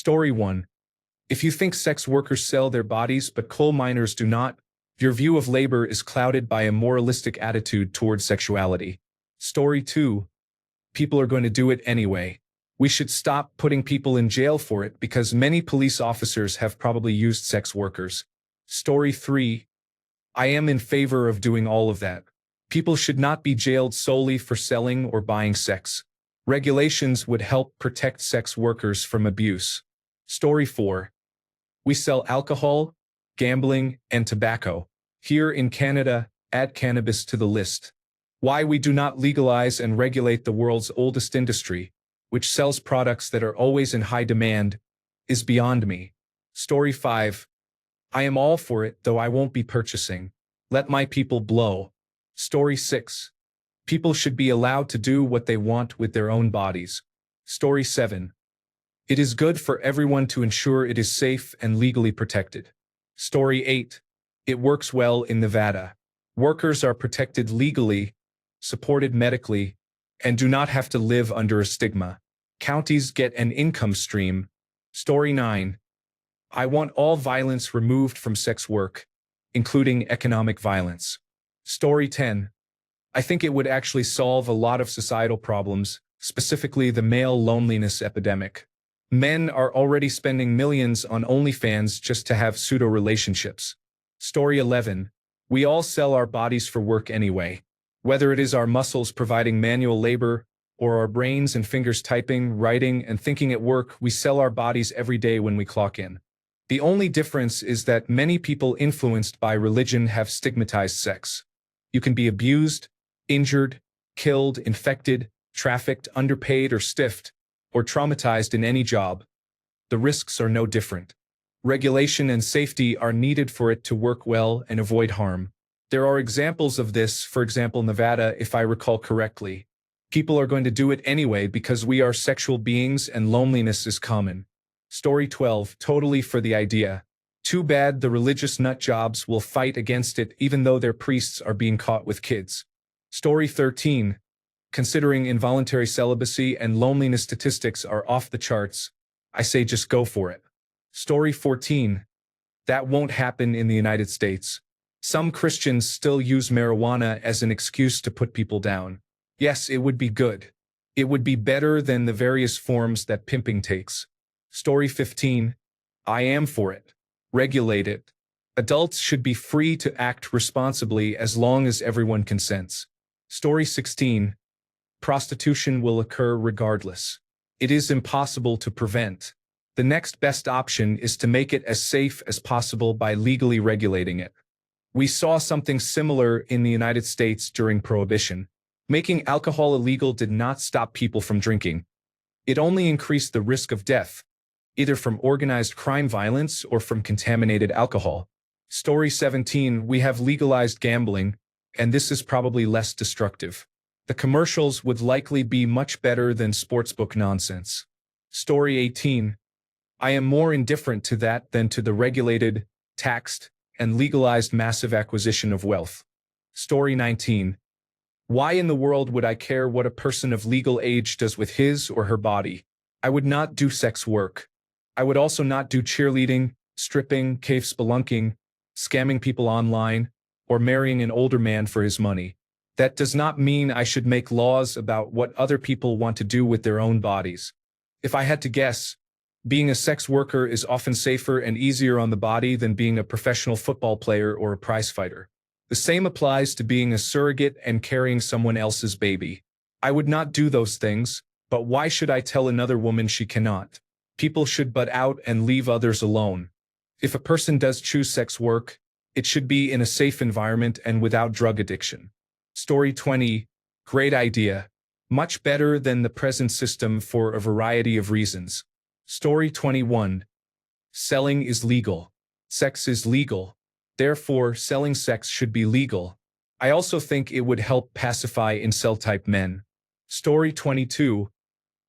Story 1. If you think sex workers sell their bodies but coal miners do not, your view of labor is clouded by a moralistic attitude toward sexuality. Story 2. People are going to do it anyway. We should stop putting people in jail for it because many police officers have probably used sex workers. Story 3. I am in favor of doing all of that. People should not be jailed solely for selling or buying sex. Regulations would help protect sex workers from abuse. Story 4. We sell alcohol, gambling, and tobacco. Here in Canada, add cannabis to the list. Why we do not legalize and regulate the world's oldest industry, which sells products that are always in high demand, is beyond me. Story 5. I am all for it, though I won't be purchasing. Let my people blow. Story 6. People should be allowed to do what they want with their own bodies. Story 7. It is good for everyone to ensure it is safe and legally protected. Story 8. It works well in Nevada. Workers are protected legally, supported medically, and do not have to live under a stigma. Counties get an income stream. Story 9. I want all violence removed from sex work, including economic violence. Story 10. I think it would actually solve a lot of societal problems, specifically the male loneliness epidemic. Men are already spending millions on OnlyFans just to have pseudo-relationships. Story 11. We all sell our bodies for work anyway. Whether it is our muscles providing manual labor, or our brains and fingers typing, writing, and thinking at work, we sell our bodies every day when we clock in. The only difference is that many people influenced by religion have stigmatized sex. You can be abused, injured, killed, infected, trafficked, underpaid, or stiffed, or traumatized in any job. The risks are no different. Regulation and safety are needed for it to work well and avoid harm. There are examples of this, for example, Nevada, if I recall correctly. People are going to do it anyway because we are sexual beings and loneliness is common. Story 12. Totally for the idea. Too bad the religious nut jobs will fight against it even though their priests are being caught with kids. Story 13. Considering involuntary celibacy and loneliness statistics are off the charts, I say just go for it. Story 14. That won't happen in the United States. Some Christians still use marijuana as an excuse to put people down. Yes, it would be good. It would be better than the various forms that pimping takes. Story 15. I am for it. Regulate it. Adults should be free to act responsibly as long as everyone consents. Story 16. Prostitution will occur regardless. It is impossible to prevent. The next best option is to make it as safe as possible by legally regulating it. We saw something similar in the United States during Prohibition. Making alcohol illegal did not stop people from drinking. It only increased the risk of death, either from organized crime violence or from contaminated alcohol. Story 17. We have legalized gambling, and this is probably less destructive. The commercials would likely be much better than sportsbook nonsense. Story 18. I am more indifferent to that than to the regulated, taxed, and legalized massive acquisition of wealth. Story 19. Why in the world would I care what a person of legal age does with his or her body? I would not do sex work. I would also not do cheerleading, stripping, cave spelunking, scamming people online, or marrying an older man for his money. That does not mean I should make laws about what other people want to do with their own bodies. If I had to guess, being a sex worker is often safer and easier on the body than being a professional football player or a prize fighter. The same applies to being a surrogate and carrying someone else's baby. I would not do those things, but why should I tell another woman she cannot? People should butt out and leave others alone. If a person does choose sex work, it should be in a safe environment and without drug addiction. Story 20. Great idea. Much better than the present system for a variety of reasons. Story 21. Selling is legal. Sex is legal. Therefore, selling sex should be legal. I also think it would help pacify incel-type men. Story 22.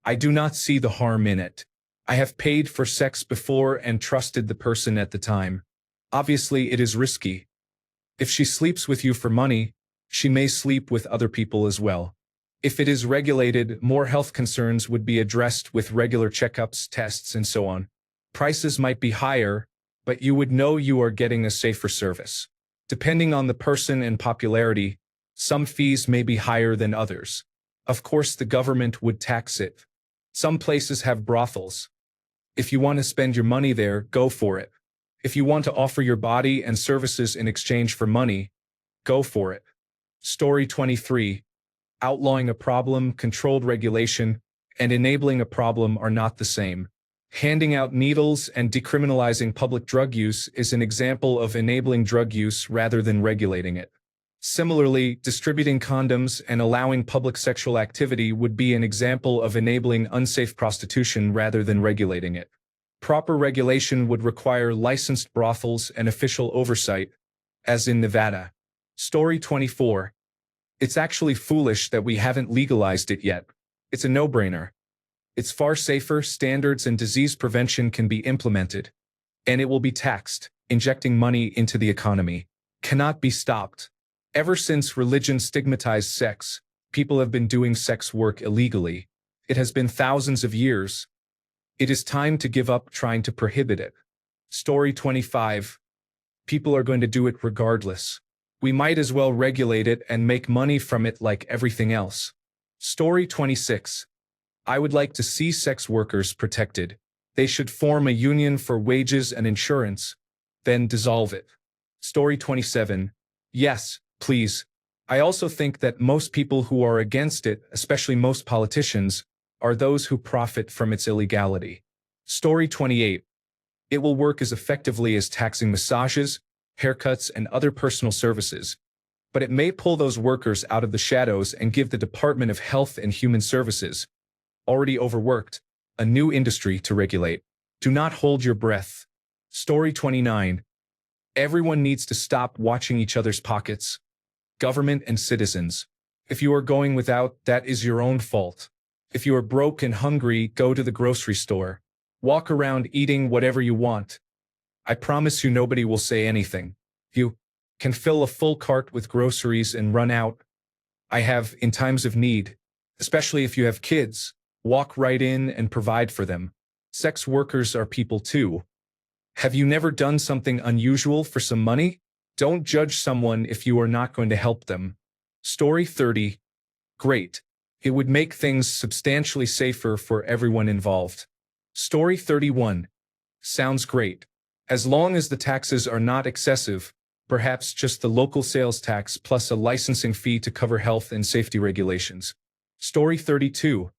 I do not see the harm in it. I have paid for sex before and trusted the person at the time. Obviously, it is risky. If she sleeps with you for money, she may sleep with other people as well. If it is regulated, more health concerns would be addressed with regular checkups, tests, and so on. Prices might be higher, but you would know you are getting a safer service. Depending on the person and popularity, some fees may be higher than others. Of course, the government would tax it. Some places have brothels. If you want to spend your money there, go for it. If you want to offer your body and services in exchange for money, go for it. Story 23. Outlawing a problem, controlled regulation, and enabling a problem are not the same. Handing out needles and decriminalizing public drug use is an example of enabling drug use rather than regulating it. Similarly, distributing condoms and allowing public sexual activity would be an example of enabling unsafe prostitution rather than regulating it. Proper regulation would require licensed brothels and official oversight, as in Nevada. Story 24. It's actually foolish that we haven't legalized it yet. It's a no-brainer. It's far safer, standards and disease prevention can be implemented, and it will be taxed. Injecting money into the economy cannot be stopped. Ever since religion stigmatized sex, people have been doing sex work illegally. It has been thousands of years. It is time to give up trying to prohibit it. Story 25. People are going to do it regardless. We might as well regulate it and make money from it like everything else. Story 26. I would like to see sex workers protected. They should form a union for wages and insurance, then dissolve it. Story 27. Yes, please. I also think that most people who are against it, especially most politicians, are those who profit from its illegality. Story 28. It will work as effectively as taxing massages, haircuts, and other personal services, but it may pull those workers out of the shadows and give the Department of Health and Human Services, already overworked, a new industry to regulate. Do not hold your breath. Story 29. Everyone needs to stop watching each other's pockets. Government and citizens. If you are going without, that is your own fault. If you are broke and hungry, go to the grocery store. Walk around eating whatever you want. I promise you nobody will say anything. You can fill a full cart with groceries and run out. I have in times of need, especially if you have kids. Walk right in and provide for them. Sex workers are people too. Have you never done something unusual for some money? Don't judge someone if you are not going to help them. Story 30. Great. It would make things substantially safer for everyone involved. Story 31. Sounds great. As long as the taxes are not excessive, perhaps just the local sales tax plus a licensing fee to cover health and safety regulations. Story 32.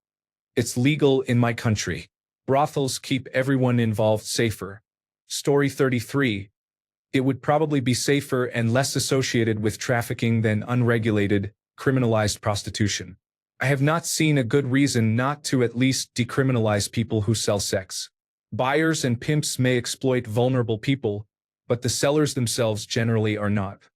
It's legal in my country. Brothels keep everyone involved safer. Story 33. It would probably be safer and less associated with trafficking than unregulated, criminalized prostitution. I have not seen a good reason not to at least decriminalize people who sell sex. Buyers and pimps may exploit vulnerable people, but the sellers themselves generally are not.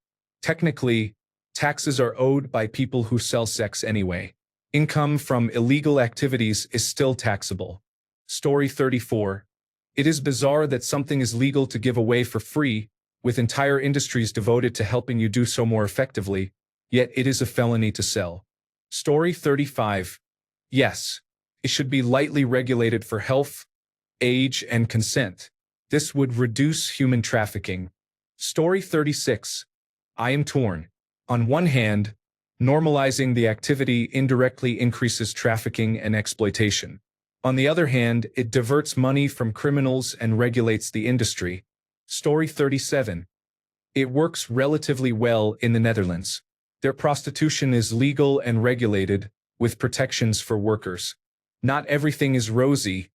Technically, taxes are owed by people who sell sex anyway. Income from illegal activities is still taxable. Story 34. It is bizarre that something is legal to give away for free, with entire industries devoted to helping you do so more effectively, yet it is a felony to sell. Story 35. Yes, it should be lightly regulated for health, age, and consent. This would reduce human trafficking. Story 36. I am torn. On one hand, normalizing the activity indirectly increases trafficking and exploitation. On the other hand, it diverts money from criminals and regulates the industry. Story 37. It works relatively well in the Netherlands. Their prostitution is legal and regulated, with protections for workers. Not everything is rosy.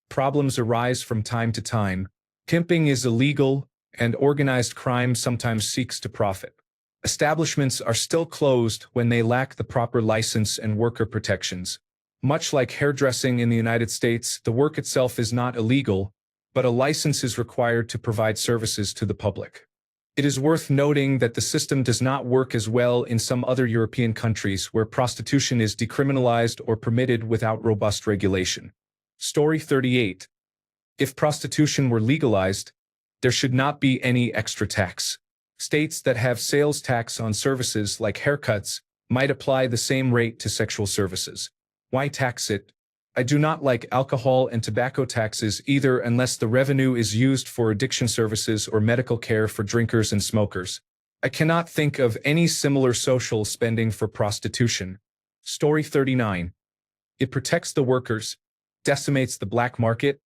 Problems arise from time to time. Pimping is illegal, and organized crime sometimes seeks to profit. Establishments are still closed when they lack the proper license and worker protections. Much like hairdressing in the United States, the work itself is not illegal, but a license is required to provide services to the public. It is worth noting that the system does not work as well in some other European countries where prostitution is decriminalized or permitted without robust regulation. Story 38. If prostitution were legalized, there should not be any extra tax. States that have sales tax on services like haircuts might apply the same rate to sexual services. Why tax it? I do not like alcohol and tobacco taxes either unless the revenue is used for addiction services or medical care for drinkers and smokers. I cannot think of any similar social spending for prostitution. Story 39. It protects the workers, decimates the black market,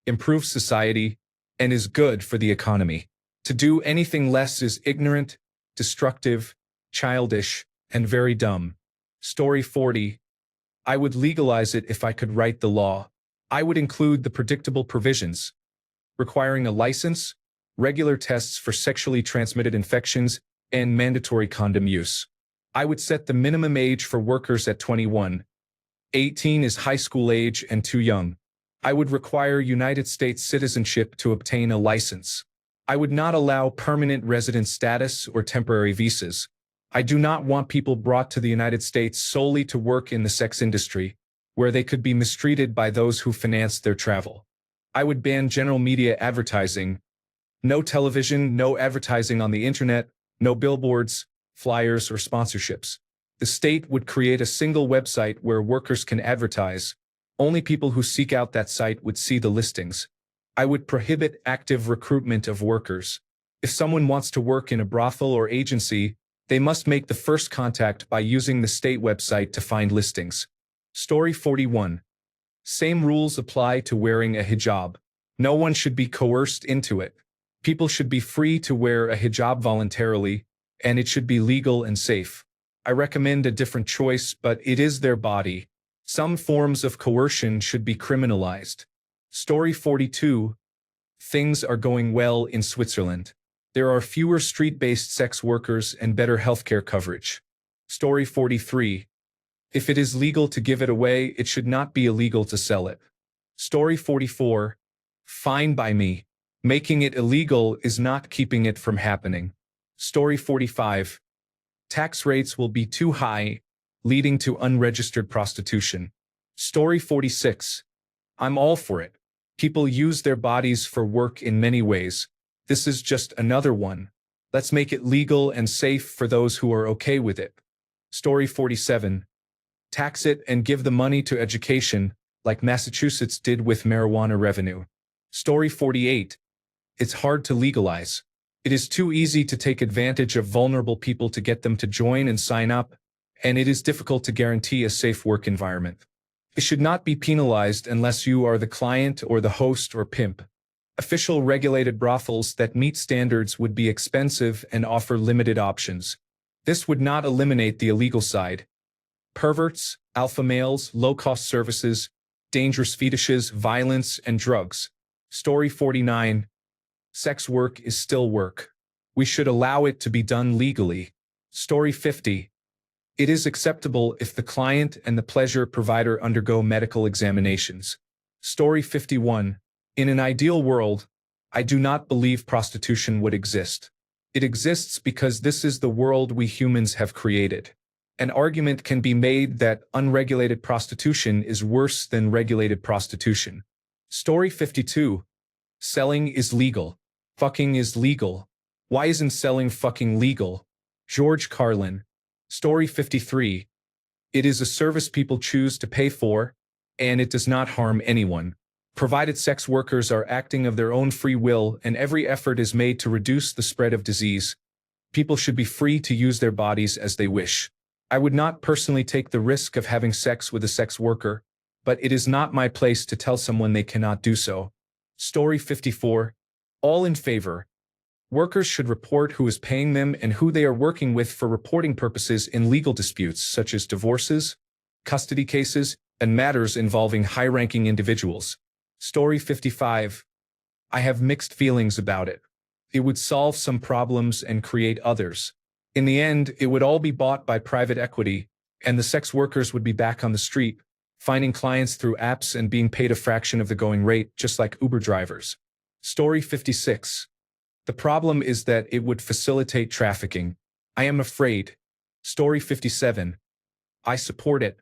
improves society, and is good for the economy. To do anything less is ignorant, destructive, childish, and very dumb. Story 40. I would legalize it if I could write the law. I would include the predictable provisions, requiring a license, regular tests for sexually transmitted infections, and mandatory condom use. I would set the minimum age for workers at 21. 18 is high school age and too young. I would require United States citizenship to obtain a license. I would not allow permanent resident status or temporary visas. I do not want people brought to the United States solely to work in the sex industry, where they could be mistreated by those who finance their travel. I would ban general media advertising. No television, no advertising on the internet, no billboards, flyers, or sponsorships. The state would create a single website where workers can advertise. Only people who seek out that site would see the listings. I would prohibit active recruitment of workers. If someone wants to work in a brothel or agency, they must make the first contact by using the state website to find listings. Story 41. Same rules apply to wearing a hijab. No one should be coerced into it. People should be free to wear a hijab voluntarily, and it should be legal and safe. I recommend a different choice, but it is their body. Some forms of coercion should be criminalized. Story 42. Things are going well in Switzerland. There are fewer street-based sex workers and better healthcare coverage. Story 43. If it is legal to give it away, it should not be illegal to sell it. Story 44. Fine by me. Making it illegal is not keeping it from happening. Story 45. Tax rates will be too high, leading to unregistered prostitution. Story 46. I'm all for it. People use their bodies for work in many ways. This is just another one. Let's make it legal and safe for those who are okay with it. Story 47. Tax it and give the money to education, like Massachusetts did with marijuana revenue. Story 48. It's hard to legalize. It is too easy to take advantage of vulnerable people to get them to join and sign up, and it is difficult to guarantee a safe work environment. It should not be penalized unless you are the client or the host or pimp. Official regulated brothels that meet standards would be expensive and offer limited options. This would not eliminate the illegal side. Perverts, alpha males, low-cost services, dangerous fetishes, violence, and drugs. Story 49. Sex work is still work. We should allow it to be done legally. Story 50. It is acceptable if the client and the pleasure provider undergo medical examinations. Story 51. In an ideal world, I do not believe prostitution would exist. It exists because this is the world we humans have created. An argument can be made that unregulated prostitution is worse than regulated prostitution. Story 52. Selling is legal. Fucking is legal. Why isn't selling fucking legal? George Carlin. Story 53. It is a service people choose to pay for, and it does not harm anyone. Provided sex workers are acting of their own free will and every effort is made to reduce the spread of disease, people should be free to use their bodies as they wish. I would not personally take the risk of having sex with a sex worker, but it is not my place to tell someone they cannot do so. Story 54. All in favor. Workers should report who is paying them and who they are working with for reporting purposes in legal disputes such as divorces, custody cases, and matters involving high-ranking individuals. Story 55. I have mixed feelings about it. It would solve some problems and create others. In the end, it would all be bought by private equity, and the sex workers would be back on the street, finding clients through apps and being paid a fraction of the going rate, just like Uber drivers. Story 56. The problem is that it would facilitate trafficking. I am afraid. Story 57. I support it.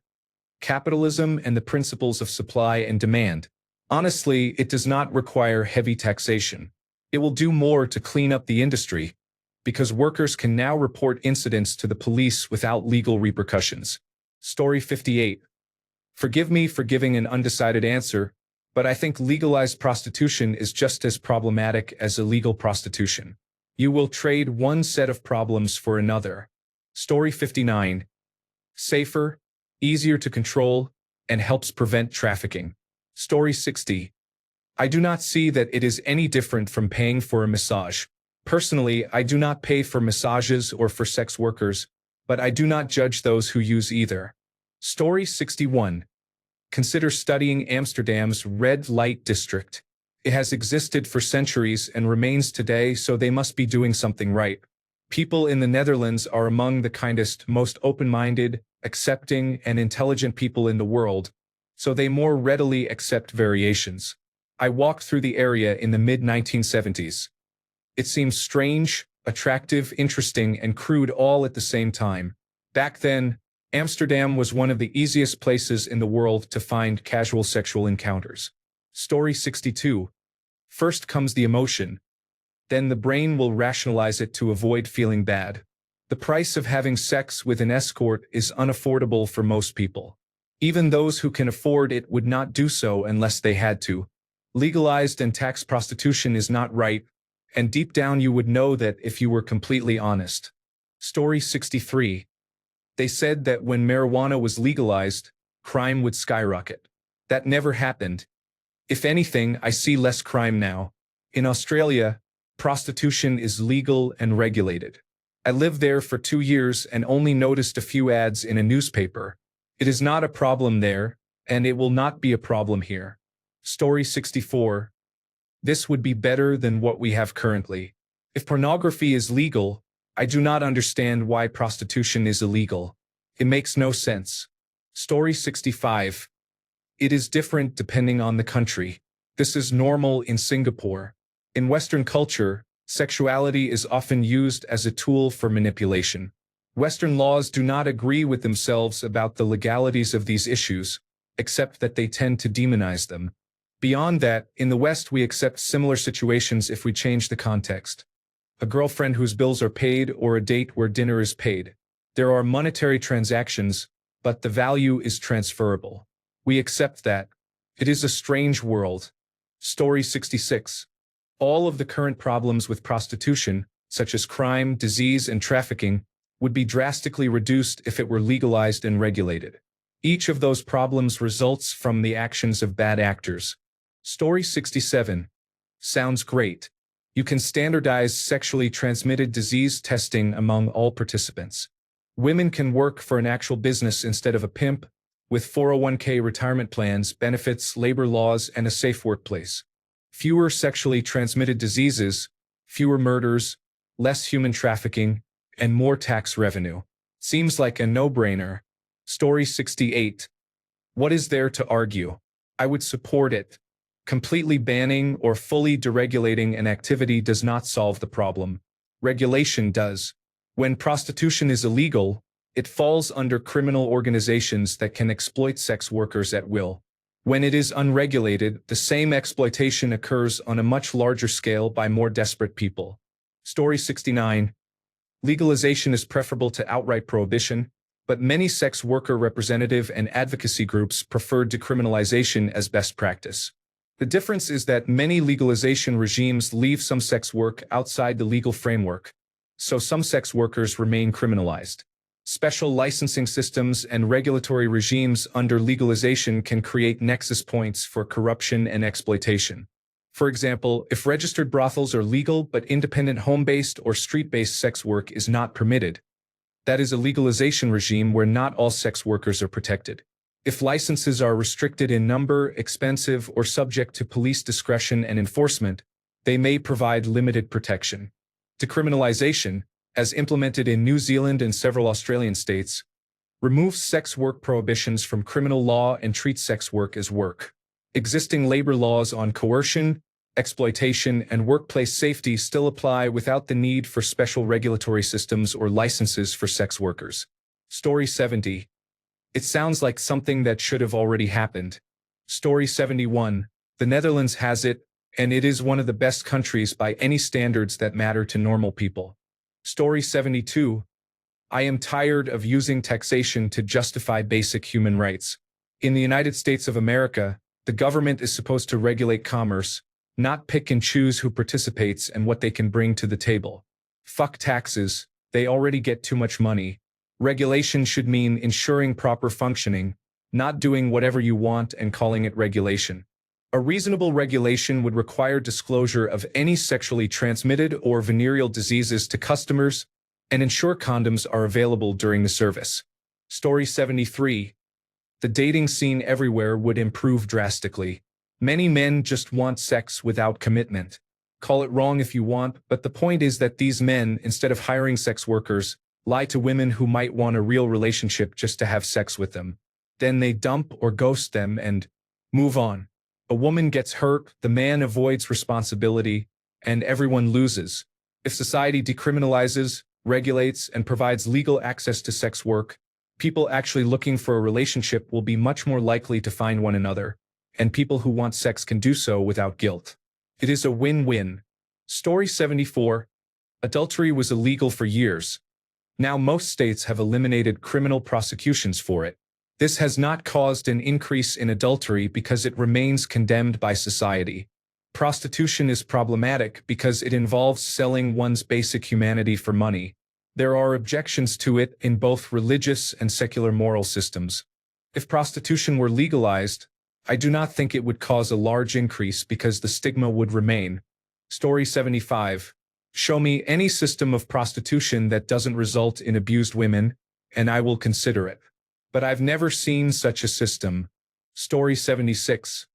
Capitalism and the principles of supply and demand. Honestly, it does not require heavy taxation. It will do more to clean up the industry, because workers can now report incidents to the police without legal repercussions. Story 58. Forgive me for giving an undecided answer, but I think legalized prostitution is just as problematic as illegal prostitution. You will trade one set of problems for another. Story 59. Safer, easier to control, and helps prevent trafficking. Story 60. I do not see that it is any different from paying for a massage. Personally, I do not pay for massages or for sex workers, but I do not judge those who use either. Story 61. Consider studying Amsterdam's red light district. It has existed for centuries and remains today, so they must be doing something right. People in the Netherlands are among the kindest, most open-minded, accepting, and intelligent people in the world, so they more readily accept variations. I walked through the area in the mid-1970s. It seems strange, attractive, interesting, and crude all at the same time. Back then, Amsterdam was one of the easiest places in the world to find casual sexual encounters. Story 62. First comes the emotion. Then the brain will rationalize it to avoid feeling bad. The price of having sex with an escort is unaffordable for most people. Even those who can afford it would not do so unless they had to. Legalized and taxed prostitution is not right, and deep down you would know that if you were completely honest. Story 63. They said that when marijuana was legalized, crime would skyrocket. That never happened. If anything, I see less crime now. In Australia, prostitution is legal and regulated. I lived there for 2 years and only noticed a few ads in a newspaper. It is not a problem there, and it will not be a problem here. Story 64. This would be better than what we have currently. If pornography is legal, I do not understand why prostitution is illegal. It makes no sense. Story 65. It is different depending on the country. This is normal in Singapore. In Western culture, sexuality is often used as a tool for manipulation. Western laws do not agree with themselves about the legalities of these issues, except that they tend to demonize them. Beyond that, in the West we accept similar situations if we change the context. A girlfriend whose bills are paid or a date where dinner is paid. There are monetary transactions, but the value is transferable. We accept that. It is a strange world. Story 66. All of the current problems with prostitution, such as crime, disease, and trafficking, would be drastically reduced if it were legalized and regulated. Each of those problems results from the actions of bad actors. Story 67. Sounds great. You can standardize sexually transmitted disease testing among all participants. Women can work for an actual business instead of a pimp, with 401k retirement plans, benefits, labor laws, and a safe workplace. Fewer sexually transmitted diseases, fewer murders, less human trafficking, and more tax revenue. Seems like a no-brainer. Story 68. What is there to argue? I would support it. Completely banning or fully deregulating an activity does not solve the problem. Regulation does. When prostitution is illegal, it falls under criminal organizations that can exploit sex workers at will. When it is unregulated, the same exploitation occurs on a much larger scale by more desperate people. Story 69. Legalization is preferable to outright prohibition, but many sex worker representative and advocacy groups prefer decriminalization as best practice. The difference is that many legalization regimes leave some sex work outside the legal framework, so some sex workers remain criminalized. Special licensing systems and regulatory regimes under legalization can create nexus points for corruption and exploitation. For example, if registered brothels are legal but independent home-based or street-based sex work is not permitted, that is a legalization regime where not all sex workers are protected. If licenses are restricted in number, expensive, or subject to police discretion and enforcement, they may provide limited protection. Decriminalization, as implemented in New Zealand and several Australian states, removes sex work prohibitions from criminal law and treats sex work as work. Existing labor laws on coercion, exploitation, and workplace safety still apply without the need for special regulatory systems or licenses for sex workers. Story 70. It sounds like something that should have already happened. Story 71. The Netherlands has it, and it is one of the best countries by any standards that matter to normal people. Story 72. I am tired of using taxation to justify basic human rights. In the United States of America, the government is supposed to regulate commerce, not pick and choose who participates and what they can bring to the table. Fuck taxes, they already get too much money. Regulation should mean ensuring proper functioning, not doing whatever you want and calling it regulation. A reasonable regulation would require disclosure of any sexually transmitted or venereal diseases to customers and ensure condoms are available during the service. Story 73. The dating scene everywhere would improve drastically. Many men just want sex without commitment. Call it wrong if you want, but the point is that these men, instead of hiring sex workers, lie to women who might want a real relationship just to have sex with them. Then they dump or ghost them and move on. A woman gets hurt, the man avoids responsibility, and everyone loses. If society decriminalizes, regulates, and provides legal access to sex work, people actually looking for a relationship will be much more likely to find one another, and people who want sex can do so without guilt. It is a win-win. Story 74. Adultery was illegal for years. Now most states have eliminated criminal prosecutions for it. This has not caused an increase in adultery because it remains condemned by society. Prostitution is problematic because it involves selling one's basic humanity for money. There are objections to it in both religious and secular moral systems. If prostitution were legalized, I do not think it would cause a large increase because the stigma would remain. Story 75. Show me any system of prostitution that doesn't result in abused women, and I will consider it. But I've never seen such a system. Story 76.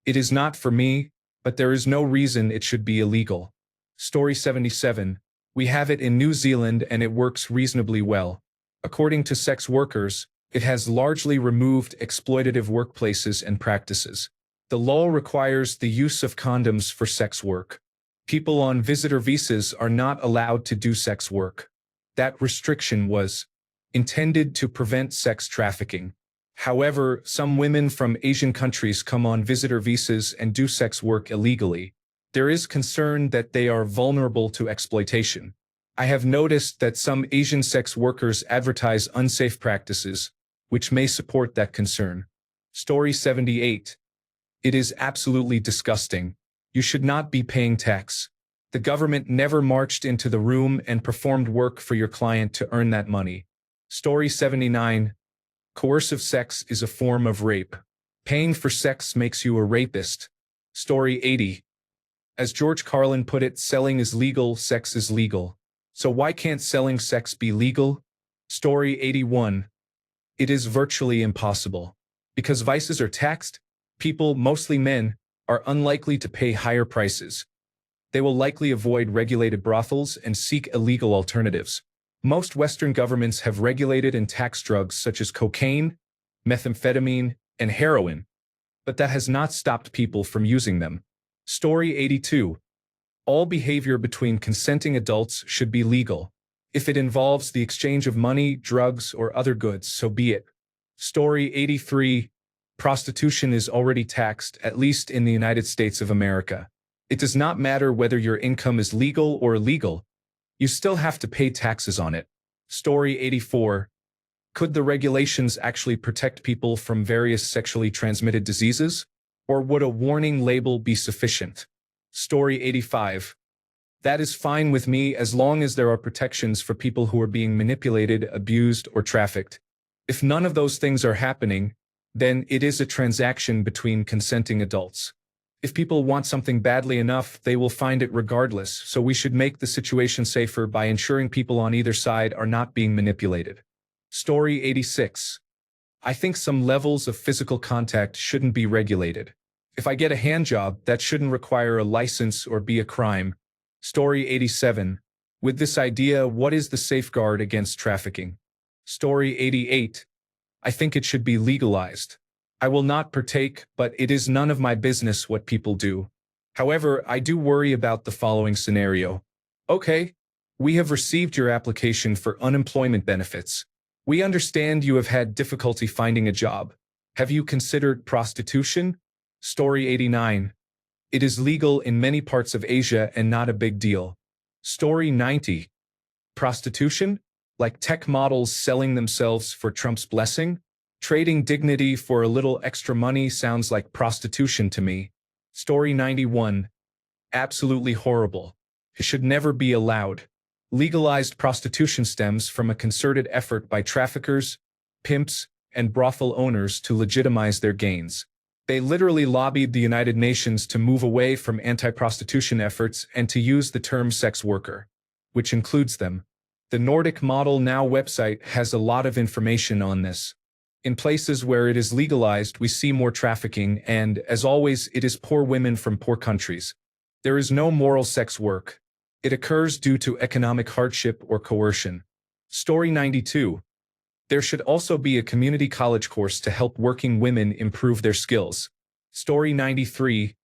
It is not for me, but there is no reason it should be illegal. Story 77. We have it in New Zealand and it works reasonably well. According to sex workers, it has largely removed exploitative workplaces and practices. The law requires the use of condoms for sex work. People on visitor visas are not allowed to do sex work. That restriction was intended to prevent sex trafficking. However, some women from Asian countries come on visitor visas and do sex work illegally. There is concern that they are vulnerable to exploitation. I have noticed that some Asian sex workers advertise unsafe practices, which may support that concern. Story 78. It is absolutely disgusting. You should not be paying tax. The government never marched into the room and performed work for your client to earn that money. Story 79. Coercive sex is a form of rape. Paying for sex makes you a rapist. Story 80. As George Carlin put it, selling is legal, sex is legal. So why can't selling sex be legal? Story 81. It is virtually impossible. Because vices are taxed, people, mostly men, are unlikely to pay higher prices. They will likely avoid regulated brothels and seek illegal alternatives. Most Western governments have regulated and taxed drugs such as cocaine, methamphetamine, and heroin, but that has not stopped people from using them. Story 82. All behavior between consenting adults should be legal. If it involves the exchange of money, drugs, or other goods, so be it. Story 83. Prostitution is already taxed, at least in the United States of America. It does not matter whether your income is legal or illegal. You still have to pay taxes on it. Story 84. Could the regulations actually protect people from various sexually transmitted diseases? Or would a warning label be sufficient? Story 85. That is fine with me as long as there are protections for people who are being manipulated, abused, or trafficked. If none of those things are happening, then it is a transaction between consenting adults. If people want something badly enough, they will find it regardless, so we should make the situation safer by ensuring people on either side are not being manipulated. Story 86. I think some levels of physical contact shouldn't be regulated. If I get a handjob, that shouldn't require a license or be a crime. Story 87. With this idea, what is the safeguard against trafficking? Story 88. I think it should be legalized. I will not partake, but it is none of my business what people do. However, I do worry about the following scenario. Okay, we have received your application for unemployment benefits. We understand you have had difficulty finding a job. Have you considered prostitution? Story 89. It is legal in many parts of Asia and not a big deal. Story 90. Prostitution? Like tech models selling themselves for Trump's blessing? Trading dignity for a little extra money sounds like prostitution to me. Story 91. Absolutely horrible. It should never be allowed. Legalized prostitution stems from a concerted effort by traffickers, pimps, and brothel owners to legitimize their gains. They literally lobbied the United Nations to move away from anti-prostitution efforts and to use the term sex worker, which includes them. The Nordic Model Now website has a lot of information on this. In places where it is legalized, we see more trafficking, and, as always, it is poor women from poor countries. There is no moral sex work. It occurs due to economic hardship or coercion. Story 92. There should also be a community college course to help working women improve their skills. Story 93.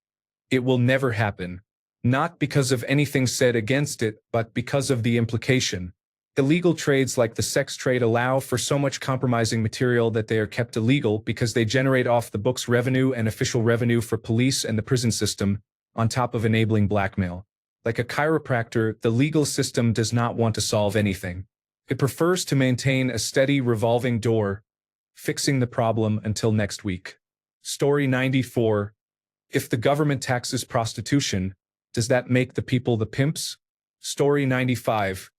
It will never happen. Not because of anything said against it, but because of the implication. Illegal trades like the sex trade allow for so much compromising material that they are kept illegal because they generate off-the-books revenue and official revenue for police and the prison system, on top of enabling blackmail. Like a chiropractor, the legal system does not want to solve anything. It prefers to maintain a steady revolving door, fixing the problem until next week. Story 94. If the government taxes prostitution, does that make the people the pimps? Story 95.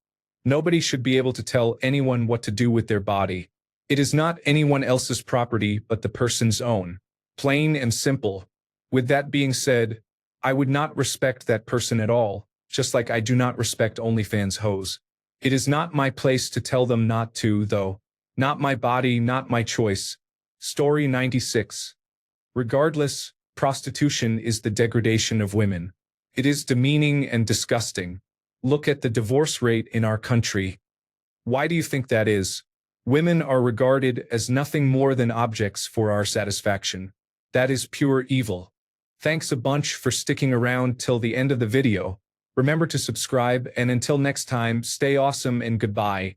Nobody should be able to tell anyone what to do with their body. It is not anyone else's property but the person's own. Plain and simple. With that being said, I would not respect that person at all, just like I do not respect OnlyFans hoes. It is not my place to tell them not to, though. Not my body, not my choice. Story 96. Regardless, prostitution is the degradation of women. It is demeaning and disgusting. Look at the divorce rate in our country. Why do you think that is? Women are regarded as nothing more than objects for our satisfaction. That is pure evil. Thanks a bunch for sticking around till the end of the video. Remember to subscribe, and until next time, stay awesome and goodbye.